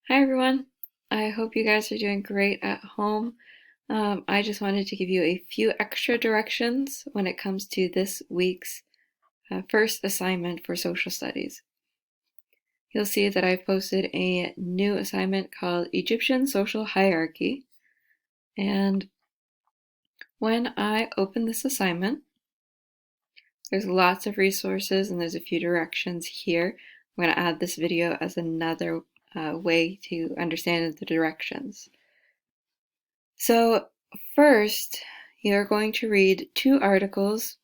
Hi everyone. I hope you guys are doing great at home. I just wanted to give you a few extra directions when it comes to this week's first assignment for social studies. You'll see that I've posted a new assignment called Egyptian Social Hierarchy. And when I open this assignment, there's lots of resources and there's a few directions here. I'm going to add this video as another way to understand the directions. So first, you're going to read two articles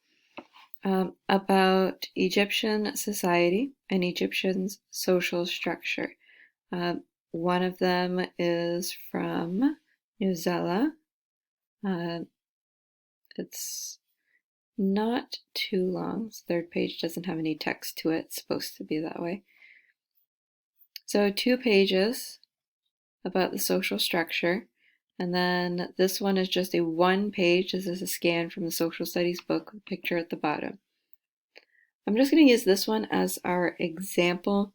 about Egyptian society and Egyptian social structure. One of them is from Newsela. It's not too long. The third page doesn't have any text to it. It's supposed to be that way. So 2 pages about the social structure. And then this one is just a 1 page. This is a scan from the social studies book with a picture at the bottom. I'm just going to use this one as our example.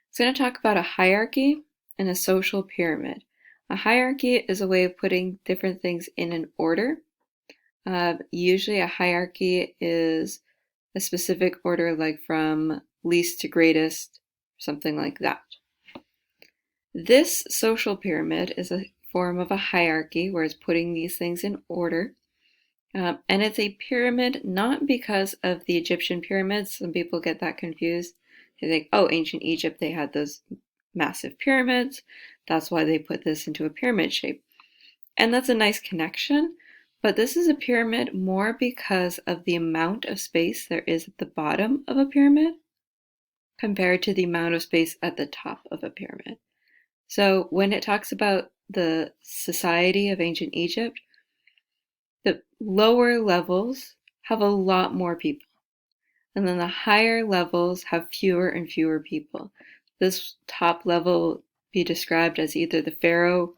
It's going to talk about a hierarchy and a social pyramid. A hierarchy is a way of putting different things in an order. Usually a hierarchy is a specific order, like from least to greatest, something like that. This social pyramid is a form of a hierarchy where it's putting these things in order. And it's a pyramid not because of the Egyptian pyramids. Some people get that confused. They think, oh, ancient Egypt, they had those massive pyramids. That's why they put this into a pyramid shape. And that's a nice connection. But this is a pyramid more because of the amount of space there is at the bottom of a pyramid compared to the amount of space at the top of a pyramid. So when it talks about the society of ancient Egypt, the lower levels have a lot more people. And then the higher levels have fewer and fewer people. This top level will be described as either the pharaoh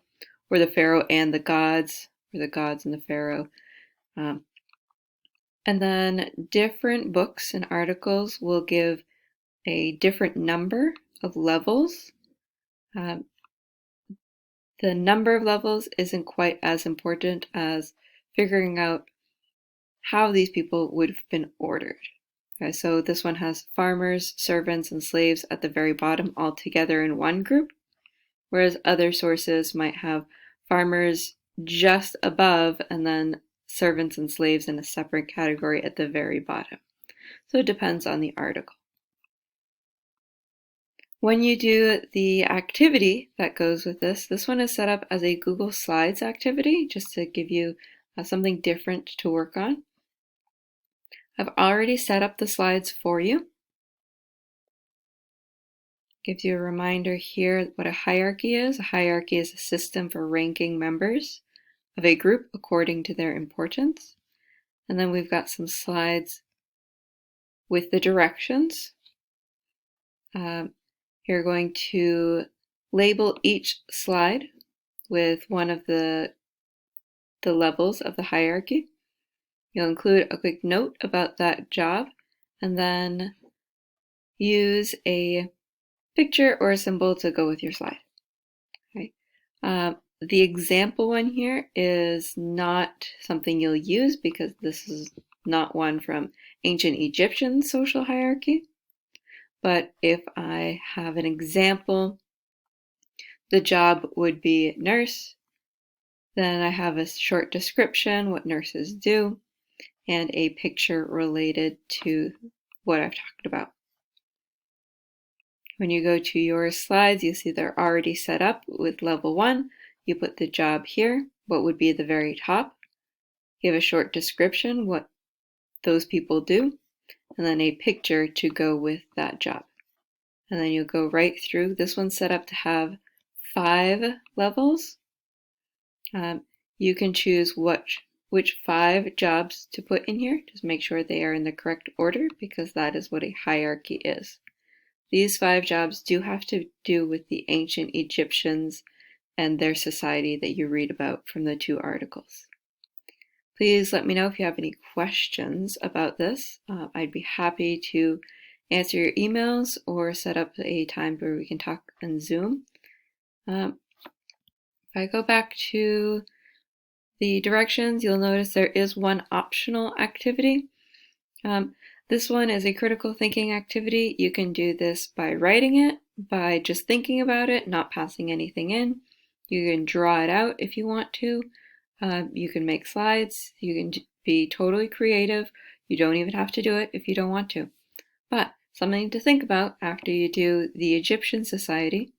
or the pharaoh and the gods, or the gods and the pharaoh. And then different books and articles will give a different number of levels. The number of levels isn't quite as important as figuring out how these people would have been ordered. Okay, so this one has farmers, servants, and slaves at the very bottom all together in one group, whereas other sources might have farmers just above and then servants and slaves in a separate category at the very bottom. So it depends on the article. When you do the activity that goes with this one is set up as a Google Slides activity, just to give you something different to work on. I've already set up the slides for you. Gives you a reminder here what a hierarchy is. A hierarchy is a system for ranking members of a group according to their importance. And then we've got some slides with the directions. You're going to label each slide with one of the levels of the hierarchy. You'll include a quick note about that job and then use a picture or a symbol to go with your slide. Okay. The example one here is not something you'll use because this is not one from ancient Egyptian social hierarchy. But if I have an example, the job would be nurse. Then I have a short description, what nurses do, and a picture related to what I've talked about. When you go to your slides, you see they're already set up with level 1. You put the job here, what would be at the very top. Give a short description, what those people do, and then a picture to go with that job. And then you'll go right through. This one's set up to have 5 levels. You can choose which 5 jobs to put in here. Just make sure they are in the correct order because that is what a hierarchy is. These 5 jobs do have to do with the ancient Egyptians and their society that you read about from the 2 articles. Please let me know if you have any questions about this. I'd be happy to answer your emails or set up a time where we can talk on Zoom. If I go back to the directions, you'll notice there is one optional activity. This one is a critical thinking activity. You can do this by writing it, by just thinking about it, not passing anything in. You can draw it out if you want to. You can make slides. You can be totally creative. You don't even have to do it if you don't want to. But something to think about after you do the Egyptian society.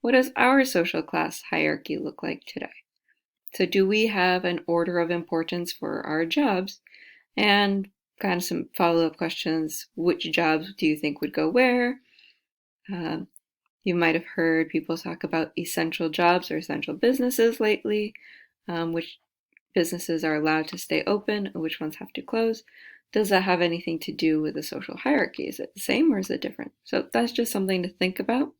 What does our social class hierarchy look like today? So do we have an order of importance for our jobs? And kind of some follow-up questions. Which jobs do you think would go where? You might have heard people talk about essential jobs or essential businesses lately, which businesses are allowed to stay open and which ones have to close. Does that have anything to do with the social hierarchy? Is it the same or is it different? So that's just something to think about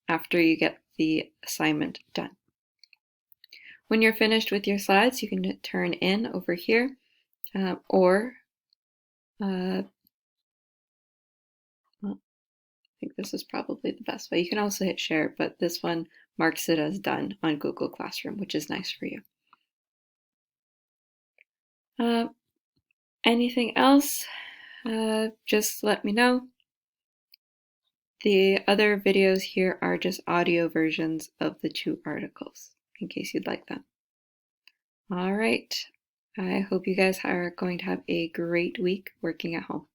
after you get the assignment done. When you're finished with your slides, you can turn in over here or well, I think this is probably the best way. You can also hit share, but this one marks it as done on Google Classroom, which is nice for you. Anything else? Just let me know. The other videos here are just audio versions of the 2 articles, in case you'd like them. All right. I hope you guys are going to have a great week working at home.